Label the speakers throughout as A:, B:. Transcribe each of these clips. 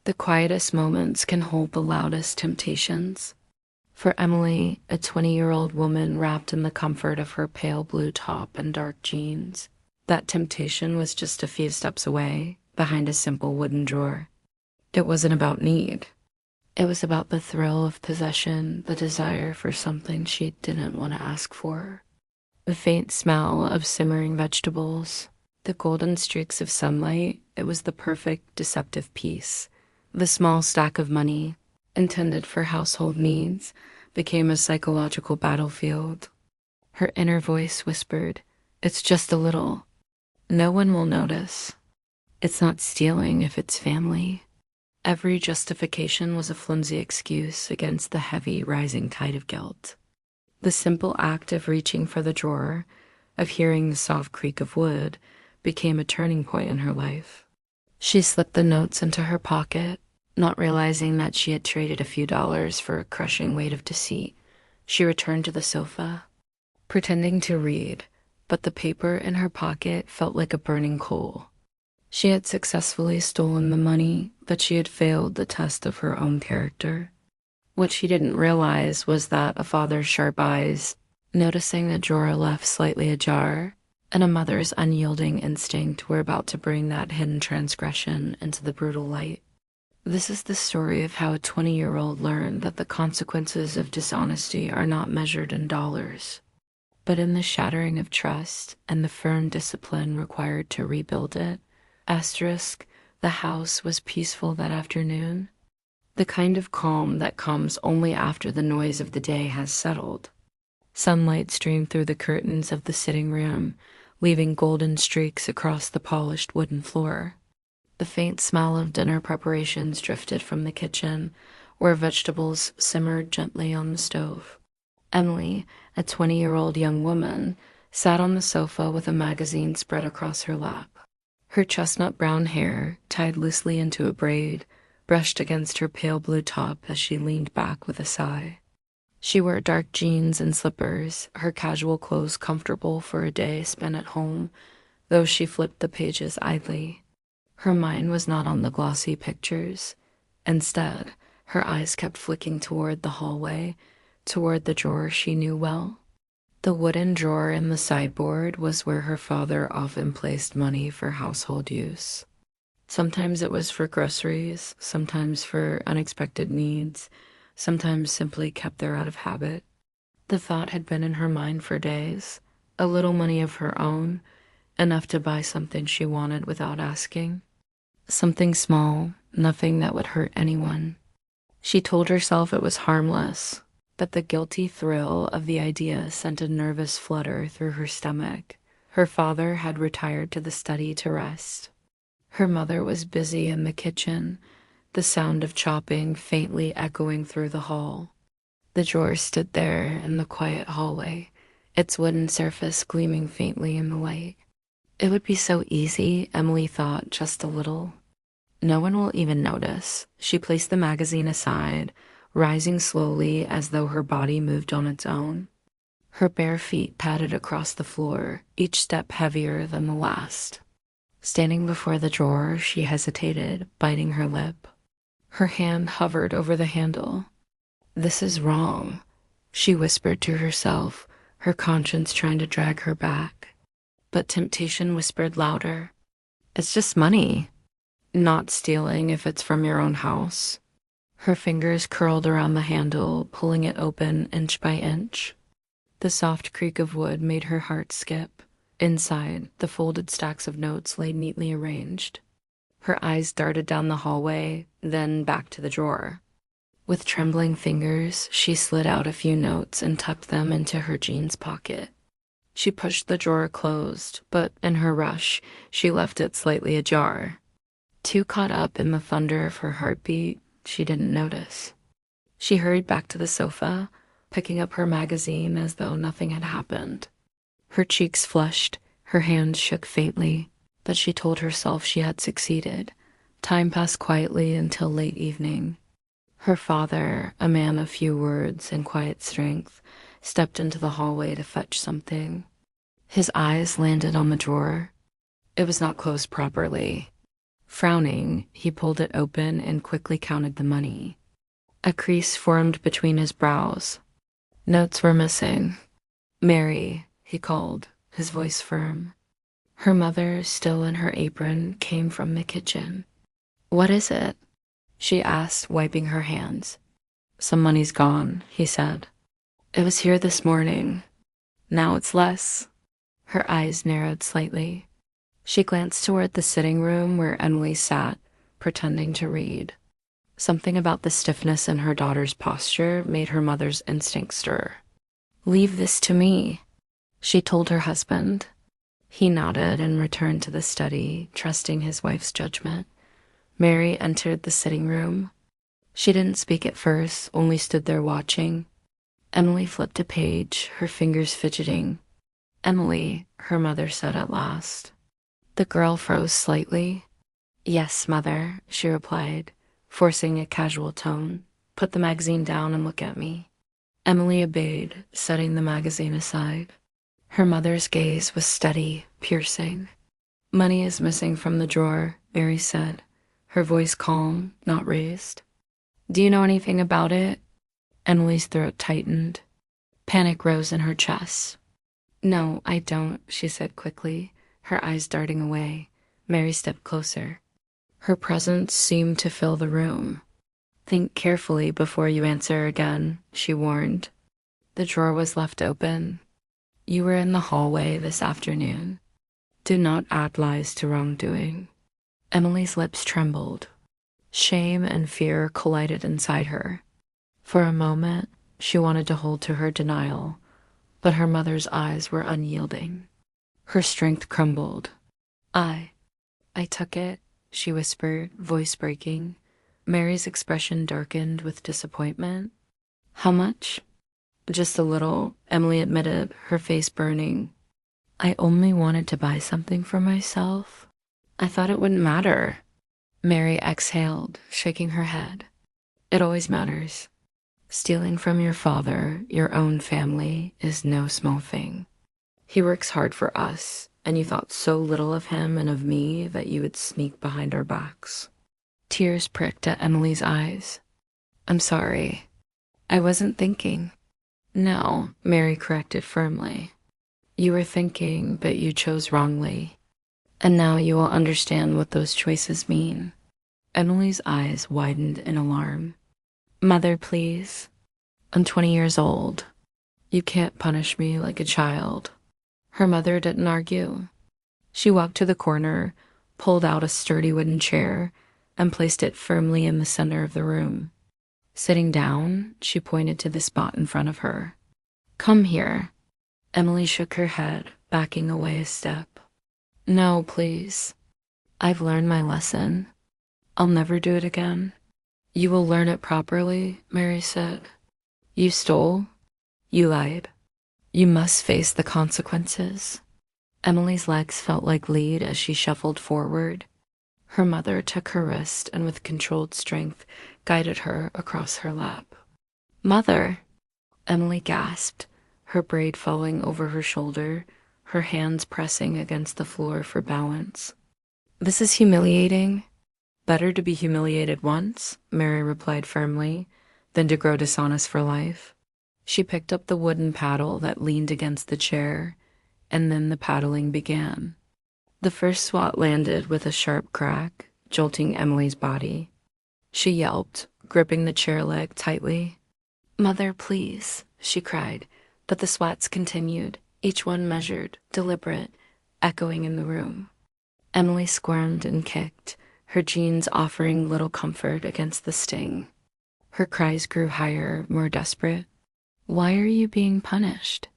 A: The quietest moments can hold the loudest temptations. For Emily, a 20-year-old woman wrapped in the comfort of her pale blue top and dark jeans, that temptation was just a few steps away, behind a simple wooden drawer. It wasn't about need. It was about the thrill of possession, the desire for something she didn't want to ask for. The faint smell of simmering vegetables, the golden streaks of sunlight, it was the perfect deceptive piece. The small stack of money, intended for household needs, became a psychological battlefield. Her inner voice whispered, "It's just a little. No one will notice. It's not stealing if it's family." Every justification was a flimsy excuse against the heavy, rising tide of guilt. The simple act of reaching for the drawer, of hearing the soft creak of wood, became a turning point in her life. She slipped the notes into her pocket, not realizing that she had traded a few dollars for a crushing weight of deceit. She returned to the sofa, pretending to read, but the paper in her pocket felt like a burning coal. She had successfully stolen the money, but she had failed the test of her own character. What she didn't realize was that a father's sharp eyes, noticing the drawer left slightly ajar, and a mother's unyielding instinct were about to bring that hidden transgression into the brutal light. This is the story of how a 20-year-old learned that the consequences of dishonesty are not measured in dollars, but in the shattering of trust and the firm discipline required to rebuild it. Asterisk, the house was peaceful that afternoon, the kind of calm that comes only after the noise of the day has settled. Sunlight streamed through the curtains of the sitting room, leaving golden streaks across the polished wooden floor. The faint smell of dinner preparations drifted from the kitchen, where vegetables simmered gently on the stove. Emily, a 20-year-old young woman, sat on the sofa with a magazine spread across her lap. Her chestnut brown hair, tied loosely into a braid, brushed against her pale blue top as she leaned back with a sigh. She wore dark jeans and slippers, her casual clothes comfortable for a day spent at home, though she flipped the pages idly. Her mind was not on the glossy pictures. Instead, her eyes kept flicking toward the hallway, toward the drawer she knew well. The wooden drawer in the sideboard was where her father often placed money for household use. Sometimes it was for groceries, sometimes for unexpected needs, sometimes simply kept there out of habit. The thought had been in her mind for days, a little money of her own, enough to buy something she wanted without asking. Something small, nothing that would hurt anyone. She told herself it was harmless, but the guilty thrill of the idea sent a nervous flutter through her stomach. Her father had retired to the study to rest. Her mother was busy in the kitchen, the sound of chopping faintly echoing through the hall. The drawer stood there in the quiet hallway, its wooden surface gleaming faintly in the light. It would be so easy, Emily thought, just a little. No one will even notice. She placed the magazine aside, rising slowly as though her body moved on its own. Her bare feet padded across the floor, each step heavier than the last. Standing before the drawer, she hesitated, biting her lip. Her hand hovered over the handle. "This is wrong," she whispered to herself, her conscience trying to drag her back. But temptation whispered louder. "It's just money. Not stealing if it's from your own house." Her fingers curled around the handle, pulling it open inch by inch. The soft creak of wood made her heart skip. Inside, the folded stacks of notes lay neatly arranged. Her eyes darted down the hallway, then back to the drawer. With trembling fingers, she slid out a few notes and tucked them into her jeans pocket. She pushed the drawer closed, but in her rush, she left it slightly ajar. Too caught up in the thunder of her heartbeat, she didn't notice. She hurried back to the sofa, picking up her magazine as though nothing had happened. Her cheeks flushed, her hands shook faintly, but she told herself she had succeeded. Time passed quietly until late evening. Her father, a man of few words and quiet strength, stepped into the hallway to fetch something. His eyes landed on the drawer. It was not closed properly. Frowning, he pulled it open and quickly counted the money. A crease formed between his brows. Notes were missing. "Mary," he called, his voice firm. Her mother, still in her apron, came from the kitchen. "What is it?" she asked, wiping her hands. "Some money's gone," he said. "It was here this morning. Now it's less." Her eyes narrowed slightly. She glanced toward the sitting room where Emily sat, pretending to read. Something about the stiffness in her daughter's posture made her mother's instinct stir. "Leave this to me," she told her husband. He nodded and returned to the study, trusting his wife's judgment. Mary entered the sitting room. She didn't speak at first, only stood there watching. Emily flipped a page, her fingers fidgeting. "Emily," her mother said at last. The girl froze slightly. "Yes, mother," she replied, forcing a casual tone. "Put the magazine down and look at me." Emily obeyed, setting the magazine aside. Her mother's gaze was steady, piercing. "Money is missing from the drawer," Mary said, her voice calm, not raised. "Do you know anything about it?" Emily's throat tightened. Panic rose in her chest. "No, I don't," she said quickly, her eyes darting away. Mary stepped closer. Her presence seemed to fill the room. "Think carefully before you answer again," she warned. The drawer was left open. "You were in the hallway this afternoon. Do not add lies to wrongdoing." Emily's lips trembled. Shame and fear collided inside her. For a moment, she wanted to hold to her denial, but her mother's eyes were unyielding. Her strength crumbled. I took it," she whispered, voice breaking. Mary's expression darkened with disappointment. "How much?" "Just a little," Emily admitted, her face burning. "I only wanted to buy something for myself. I thought it wouldn't matter." Mary exhaled, shaking her head. "It always matters. Stealing from your father, your own family, is no small thing. He works hard for us, and you thought so little of him and of me that you would sneak behind our backs." Tears pricked at Emily's eyes. "I'm sorry. I wasn't thinking." "No," Mary corrected firmly. "You were thinking, but you chose wrongly. And now you will understand what those choices mean." Emily's eyes widened in alarm. "Mother, please. I'm 20 years old. You can't punish me like a child." Her mother didn't argue. She walked to the corner, pulled out a sturdy wooden chair, and placed it firmly in the center of the room. Sitting down, she pointed to the spot in front of her. "Come here." Emily shook her head, backing away a step. "No, please. I've learned my lesson. I'll never do it again." "You will learn it properly," Mary said. "You stole. You lied. You must face the consequences." Emily's legs felt like lead as she shuffled forward. Her mother took her wrist and with controlled strength guided her across her lap. "Mother!" Emily gasped, her braid falling over her shoulder, her hands pressing against the floor for balance. "This is humiliating." "Better to be humiliated once," Mary replied firmly, "than to grow dishonest for life." She picked up the wooden paddle that leaned against the chair, and then the paddling began. The first swat landed with a sharp crack, jolting Emily's body. She yelped, gripping the chair leg tightly. "Mother, please," she cried, but the swats continued, each one measured, deliberate, echoing in the room. Emily squirmed and kicked, her jeans offering little comfort against the sting. Her cries grew higher, more desperate. "Why are you being punished?"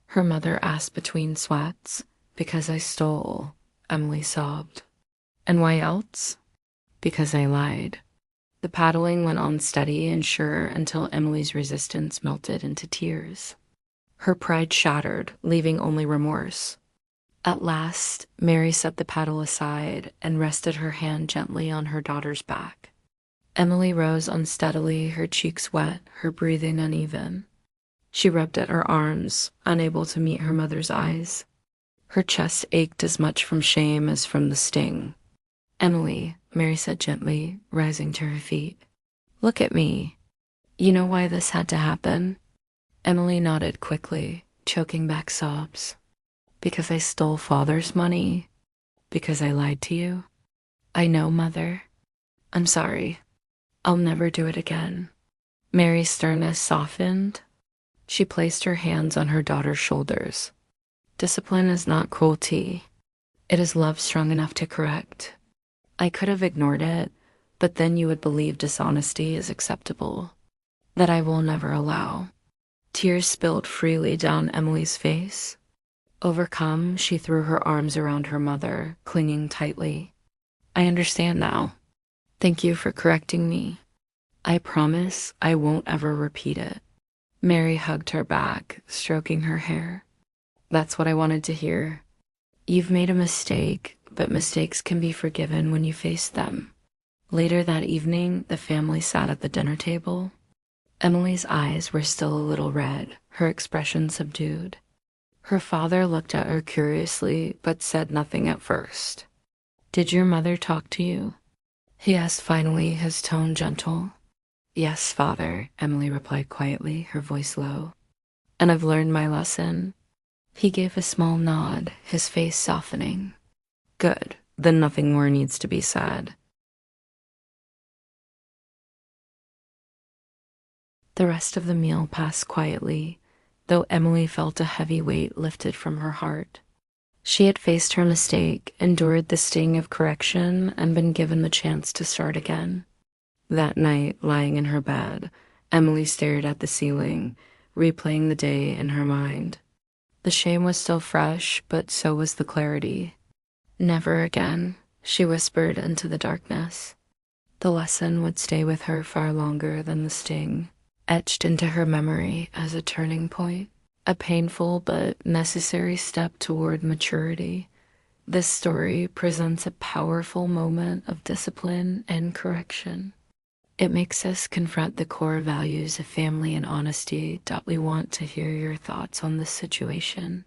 A: her mother asked between swats. "Because I stole," Emily sobbed. "And why else?" "Because I lied." The paddling went on steady and sure until Emily's resistance melted into tears. Her pride shattered, leaving only remorse. At last, Mary set the paddle aside and rested her hand gently on her daughter's back. Emily rose unsteadily, her cheeks wet, her breathing uneven. She rubbed at her arms, unable to meet her mother's eyes. Her chest ached as much from shame as from the sting. Emily, Mary said gently, rising to her feet. Look at me. You know why this had to happen? Emily nodded quickly, choking back sobs. Because I stole father's money? Because I lied to you? I know, Mother. I'm sorry. I'll never do it again. Mary's sternness softened. She placed her hands on her daughter's shoulders. Discipline is not cruelty. It is love strong enough to correct. I could have ignored it, but then you would believe dishonesty is acceptable. That I will never allow. Tears spilled freely down Emily's face. Overcome, she threw her arms around her mother, clinging tightly. I understand now. Thank you for correcting me. I promise I won't ever repeat it. Mary hugged her back, stroking her hair. That's what I wanted to hear. You've made a mistake, but mistakes can be forgiven when you face them. Later that evening, the family sat at the dinner table. Emily's eyes were still a little red, her expression subdued. Her father looked at her curiously, but said nothing at first. Did your mother talk to you? He asked finally, his tone gentle. Yes, Father, Emily replied quietly, her voice low. And I've learned my lesson. He gave a small nod, his face softening. Good, then nothing more needs to be said. The rest of the meal passed quietly, though Emily felt a heavy weight lifted from her heart. She had faced her mistake, endured the sting of correction, and been given the chance to start again. That night, lying in her bed, Emily stared at the ceiling, replaying the day in her mind. The shame was still fresh, but so was the clarity. Never again, she whispered into the darkness. The lesson would stay with her far longer than the sting, etched into her memory as a turning point, a painful but necessary step toward maturity. This story presents a powerful moment of discipline and correction. It makes us confront the core values of family and honesty. We want to hear your thoughts on this situation.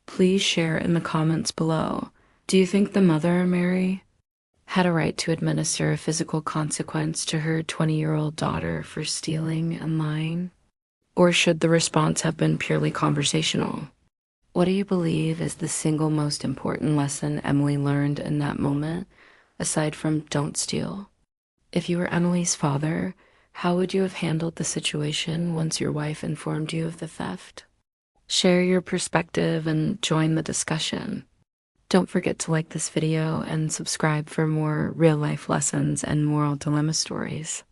A: Please share in the comments below. Do you think the mother, Mary, had a right to administer a physical consequence to her 20-year-old daughter for stealing and lying? Or should the response have been purely conversational? What do you believe is the single most important lesson Emily learned in that moment, aside from don't steal? If you were Emily's father, how would you have handled the situation once your wife informed you of the theft? Share your perspective and join the discussion. Don't forget to like this video and subscribe for more real-life lessons and moral dilemma stories.